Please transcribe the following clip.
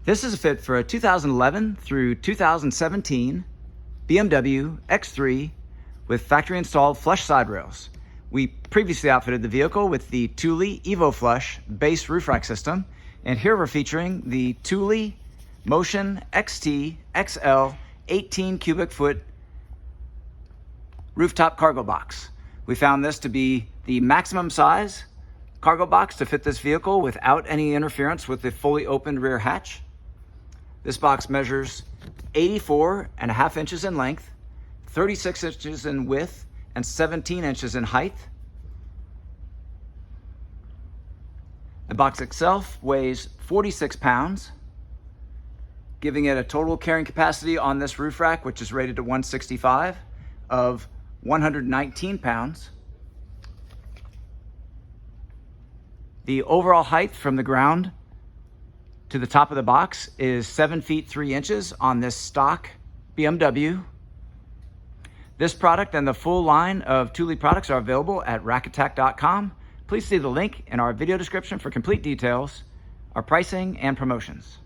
This is a fit for a 2011 through 2017 BMW X3 with factory installed flush side rails. We previously outfitted the vehicle with the Thule EvoFlush base roof rack system, and here we're featuring the Thule Motion XT XL 18 cubic foot rooftop cargo box. We found this to be the maximum size cargo box to fit this vehicle without any interference with the fully opened rear hatch. This box measures 84.5 inches in length, 36 inches in width, and 17 inches in height. The box itself weighs 46 pounds, giving it a total carrying capacity on this roof rack, which is rated to 165, of 119 pounds. The overall height from the ground to the top of the box is 7 feet 3 inches on this stock BMW. This product and the full line of Thule products are available at rackattack.com. Please see the link in our video description for complete details, our pricing, and promotions.